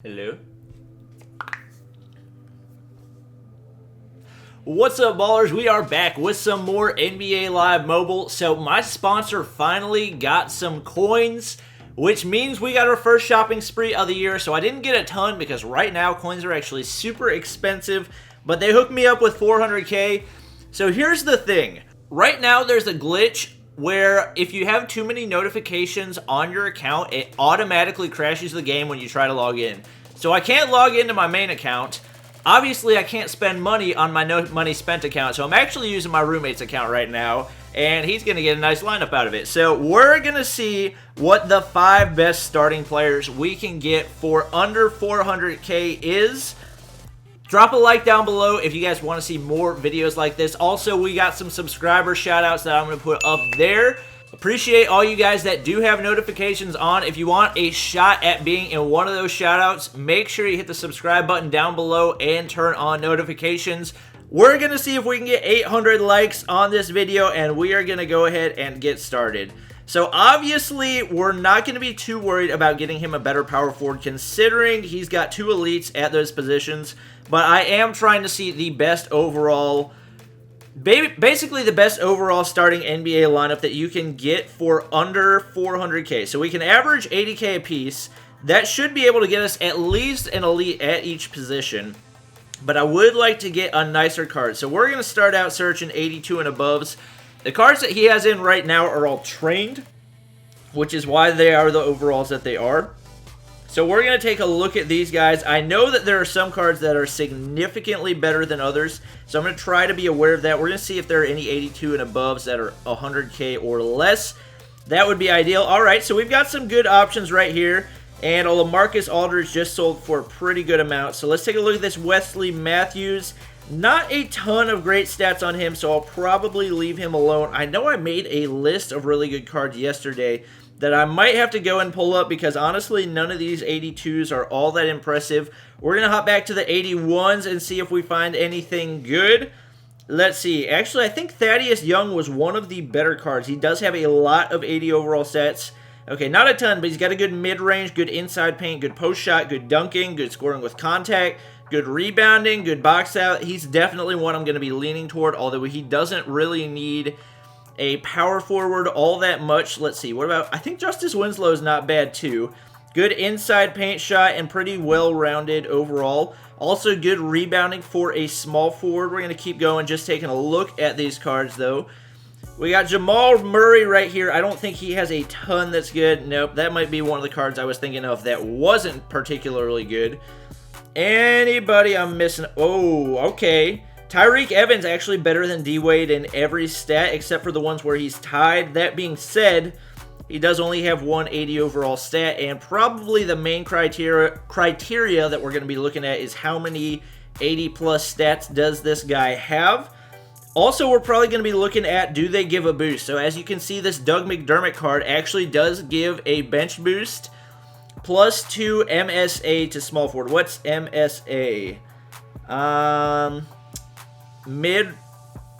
Hello. What's up, ballers? We are back with some more NBA Live Mobile. So my sponsor finally got some coins, which means we got our first shopping spree of the year. So I didn't get a ton because right now coins are actually super expensive, but they hooked me up with 400k. So here's the thing. Right now there's a glitch where if you have too many notifications on your account, it automatically crashes the game when you try to log in. So I can't log into my main account. Obviously, I can't spend money on my no money spent account, so I'm actually using my roommate's account right now, and he's going to get a nice lineup out of it. So we're going to see what the 5 best starting players we can get for under 400k is. Drop a like down below if you guys want to see more videos like this. Also, we got some subscriber shoutouts that I'm going to put up there. Appreciate all you guys that do have notifications on. If you want a shot at being in one of those shoutouts, make sure you hit the subscribe button down below and turn on notifications. We're going to see if we can get 800 likes on this video, and we are going to go ahead and get started. So obviously, we're not going to be too worried about getting him a better power forward considering he's got 2 elites at those positions. But I am trying to see the best overall, basically the best overall starting NBA lineup that you can get for under 400k. So we can average 80k a piece. That should be able to get us at least an elite at each position. But I would like to get a nicer card. So we're going to start out searching 82 and aboves. The cards that he has in right now are all trained, which is why they are the overalls that they are. So we're going to take a look at these guys. I know that there are some cards that are significantly better than others, so I'm going to try to be aware of that. We're going to see if there are any 82 and aboves that are 100k or less. That would be ideal. All right, so we've got some good options right here, and LaMarcus Aldridge just sold for a pretty good amount. So let's take a look at this Wesley Matthews. Not a ton of great stats on him, so I'll probably leave him alone. I know I made a list of really good cards yesterday that I might have to go and pull up because honestly none of these 82s are all that impressive. We're going to hop back to the 81s and see if we find anything good. Let's see. Actually, I think Thaddeus Young was one of the better cards. He does have a lot of 80 overall stats. Okay, not a ton, but he's got a good mid-range, good inside paint, good post shot, good dunking, good scoring with contact, good rebounding, good box out. He's definitely one I'm going to be leaning toward, although he doesn't really need a power forward all that much. Let's see, what about, I think Justice Winslow is not bad too. Good inside paint shot and pretty well-rounded overall. Also good rebounding for a small forward. We're going to keep going, just taking a look at these cards though. We got Jamal Murray right here. I don't think he has a ton that's good. Nope, that might be one of the cards I was thinking of that wasn't particularly good. Anybody I'm missing? Oh, okay. Tyreke Evans actually better than D-Wade in every stat except for the ones where he's tied. That being said, he does only have 180 overall stat, and probably the main criteria that we're going to be looking at is how many 80 plus stats does this guy have. Also, we're probably going to be looking at, do they give a boost? So as you can see, this Doug McDermott card actually does give a bench boost plus 2 MSA to small forward. What's MSA?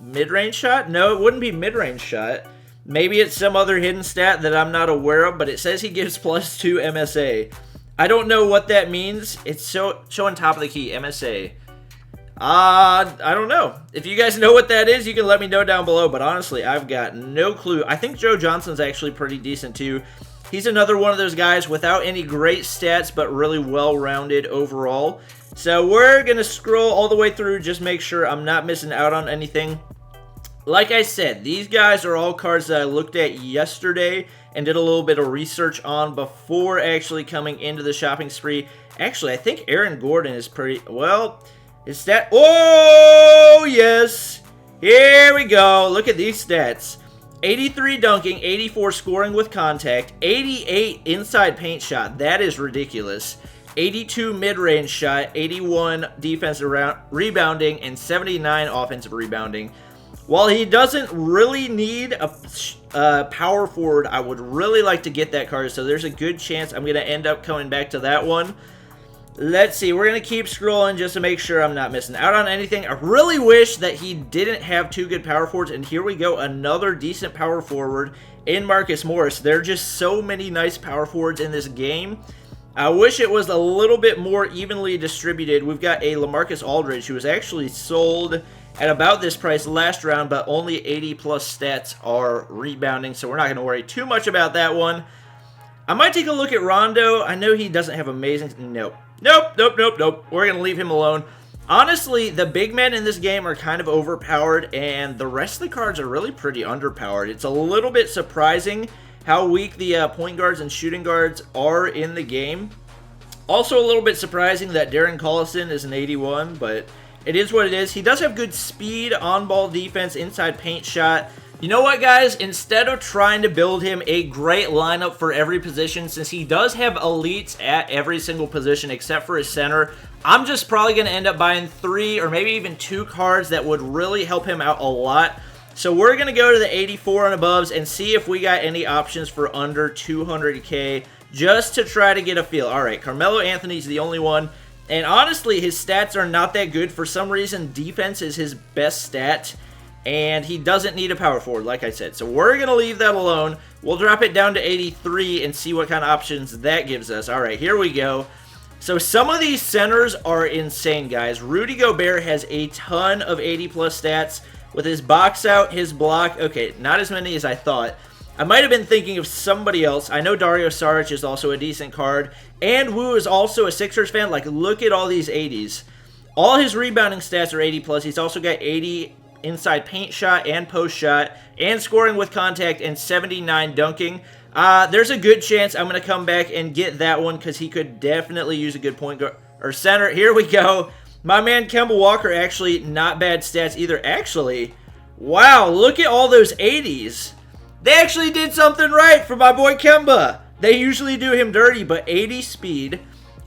Mid-range shot? No, it wouldn't be mid-range shot. Maybe it's some other hidden stat that I'm not aware of, but it says he gives plus 2 MSA. I don't know what that means. It's showing top of the key, MSA. I don't know. If you guys know what that is, you can let me know down below, but honestly, I've got no clue. I think Joe Johnson's actually pretty decent too. He's another one of those guys without any great stats, but really well-rounded overall. So we're going to scroll all the way through, just make sure I'm not missing out on anything. Like I said, these guys are all cards that I looked at yesterday and did a little bit of research on before actually coming into the shopping spree. Actually, I think Aaron Gordon is pretty, well, his stat, oh, yes. Here we go. Look at these stats. 83 dunking, 84 scoring with contact, 88 inside paint shot. That is ridiculous. 82 mid-range shot, 81 defensive rebounding, and 79 offensive rebounding. While he doesn't really need a power forward, I would really like to get that card, so there's a good chance I'm going to end up coming back to that one. Let's see, we're going to keep scrolling just to make sure I'm not missing out on anything. I really wish that he didn't have 2 good power forwards, and here we go, another decent power forward in Marcus Morris. There are just so many nice power forwards in this game I wish it was a little bit more evenly distributed. We've got a LaMarcus Aldridge who was actually sold at about this price last round, but only 80 plus stats are rebounding, so we're not going to worry too much about that one. I might take a look at Rondo. I know he doesn't have amazing... Nope. Nope. We're going to leave him alone. Honestly, the big men in this game are kind of overpowered, and the rest of the cards are really pretty underpowered. It's a little bit surprising how weak the point guards and shooting guards are in the game. Also a little bit surprising that Darren Collison is an 81, but it is what it is. He does have good speed, on-ball defense, inside paint shot. You know what, guys? Instead of trying to build him a great lineup for every position, since he does have elites at every single position except for his center, I'm just probably going to end up buying 3 or maybe even 2 cards that would really help him out a lot. So we're going to go to the 84 and above and see if we got any options for under 200k just to try to get a feel. All right, Carmelo Anthony's the only one. And honestly, his stats are not that good. For some reason, defense is his best stat. And he doesn't need a power forward, like I said. So we're going to leave that alone. We'll drop it down to 83 and see what kind of options that gives us. All right, here we go. So some of these centers are insane, guys. Rudy Gobert has a ton of 80-plus stats with his box out, his block. Okay, not as many as I thought. I might have been thinking of somebody else. I know Dario Saric is also a decent card. And Wu is also a Sixers fan. Like, look at all these 80s. All his rebounding stats are 80-plus. He's also got 80 inside paint shot and post shot, and scoring with contact, and 79 dunking. There's a good chance I'm going to come back and get that one because he could definitely use a good point guard or center. Here we go. My man Kemba Walker, actually not bad stats either. Actually, wow, look at all those 80s. They actually did something right for my boy Kemba. They usually do him dirty, but 80 speed,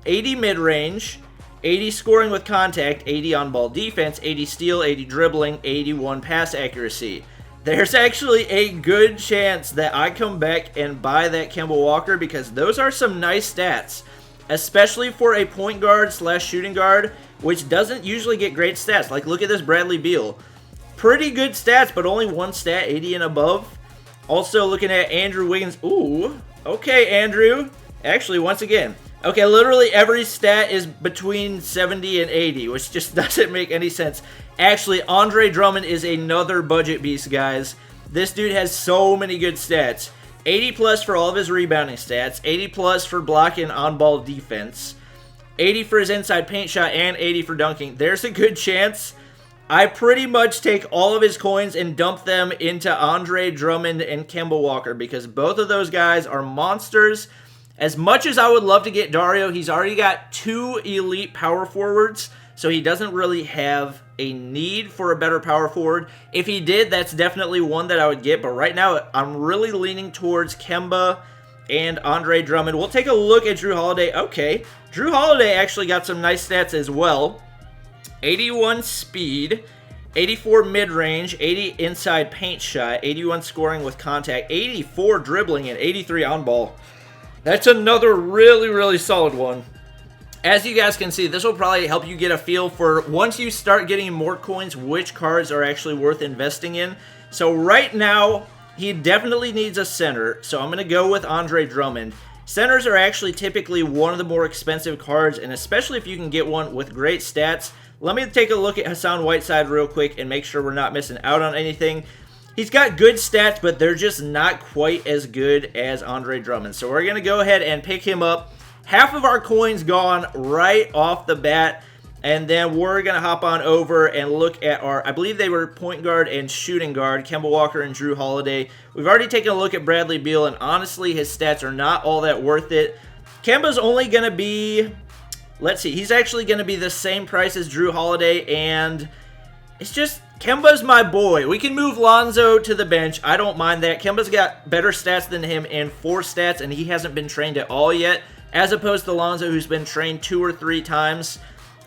80 mid-range, 80 scoring with contact, 80 on-ball defense, 80 steal, 80 dribbling, 81 pass accuracy. There's actually a good chance that I come back and buy that Kemba Walker because those are some nice stats, especially for a point guard slash shooting guard, which doesn't usually get great stats. Like, look at this Bradley Beal. Pretty good stats, but only one stat, 80 and above. Also looking at Andrew Wiggins. Ooh, okay, Andrew. Actually, once again, okay, literally every stat is between 70 and 80, which just doesn't make any sense. Actually, Andre Drummond is another budget beast, guys. This dude has so many good stats. 80 plus for all of his rebounding stats, 80 plus for block and on-ball defense, 80 for his inside paint shot, and 80 for dunking. There's a good chance I pretty much take all of his coins and dump them into Andre Drummond and Kemba Walker because both of those guys are monsters. As much as I would love to get Dario, he's already got 2 elite power forwards, so he doesn't really have a need for a better power forward. If he did, that's definitely one that I would get, but right now I'm really leaning towards Kemba and Andre Drummond. We'll take a look at Drew Holiday. Okay, Drew Holiday actually got some nice stats as well. 81 speed, 84 mid-range, 80 inside paint shot, 81 scoring with contact, 84 dribbling, and 83 on-ball. That's another really, really solid one. As you guys can see, this will probably help you get a feel for, once you start getting more coins, which cards are actually worth investing in. So right now, he definitely needs a center, so I'm going to go with Andre Drummond. Centers are actually typically one of the more expensive cards, and especially if you can get one with great stats. Let me take a look at Hassan Whiteside real quick and make sure we're not missing out on anything. He's got good stats, but they're just not quite as good as Andre Drummond. So we're going to go ahead and pick him up. Half of our coins gone right off the bat. And then we're going to hop on over and look at our, I believe they were point guard and shooting guard, Kemba Walker and Drew Holiday. We've already taken a look at Bradley Beal, and honestly, his stats are not all that worth it. Kemba's only going to be, let's see, he's actually going to be the same price as Drew Holiday, and it's just, Kemba's my boy. We can move Lonzo to the bench. I don't mind that. Kemba's got better stats than him in 4 stats, and he hasn't been trained at all yet, as opposed to Lonzo, who's been trained 2 or 3 times.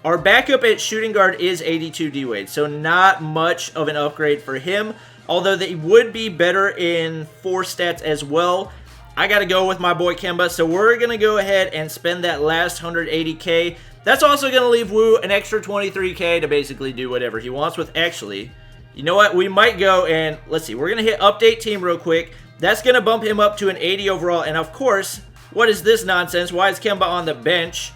Our backup at shooting guard is 82 D-Wade, so not much of an upgrade for him, although they would be better in 4 stats as well. I got to go with my boy Kemba, so we're going to go ahead and spend that last 180k. That's also going to leave Wu an extra 23k to basically do whatever he wants with. Actually, you know what? We might go and, let's see, we're going to hit update team real quick. That's going to bump him up to an 80 overall, and of course, What is this nonsense? Why is Kemba on the bench?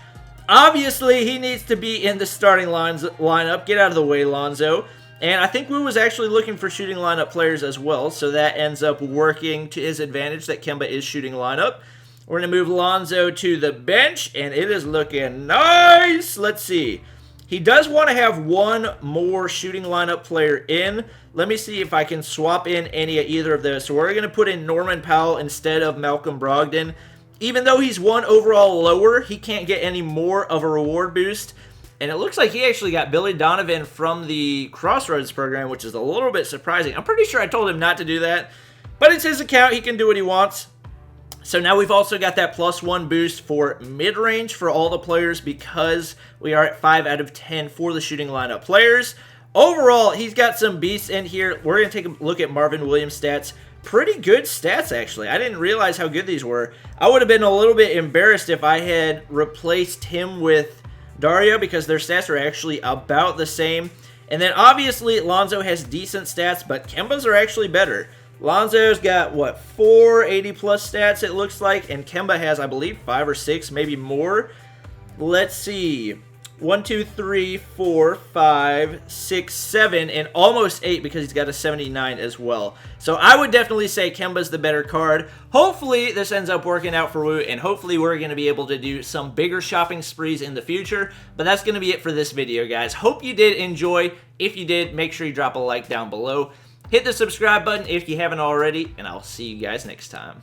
Obviously, he needs to be in the starting lineup. Get out of the way, Lonzo. And I think Wu was actually looking for shooting lineup players as well, so that ends up working to his advantage that Kemba is shooting lineup. We're going to move Lonzo to the bench, and it is looking nice. Let's see. He does want to have one more shooting lineup player in. Let me see if I can swap in any of either of those. So we're going to put in Norman Powell instead of Malcolm Brogdon. Even though he's one overall lower, he can't get any more of a reward boost. And it looks like he actually got Billy Donovan from the Crossroads program, which is a little bit surprising. I'm pretty sure I told him not to do that. But it's his account. He can do what he wants. So now we've also got that +1 boost for mid-range for all the players because we are at 5 out of 10 for the shooting lineup players. Overall, he's got some beasts in here. We're going to take a look at Marvin Williams' stats. Pretty good stats, actually. I didn't realize how good these were. I would have been a little bit embarrassed if I had replaced him with Dario because their stats are actually about the same. And then obviously Lonzo has decent stats, but Kemba's are actually better. Lonzo's got, what, 480 plus stats it looks like, and Kemba has, I believe, 5 or 6, maybe more. Let's see. 1, 2, 3, 4, 5, 6, 7, and almost 8 because he's got a 79 as well. So I would definitely say Kemba's the better card. Hopefully this ends up working out for Wu, and hopefully we're going to be able to do some bigger shopping sprees in the future. But that's going to be it for this video, guys. Hope you did enjoy. If you did, make sure you drop a like down below. Hit the subscribe button if you haven't already, and I'll see you guys next time.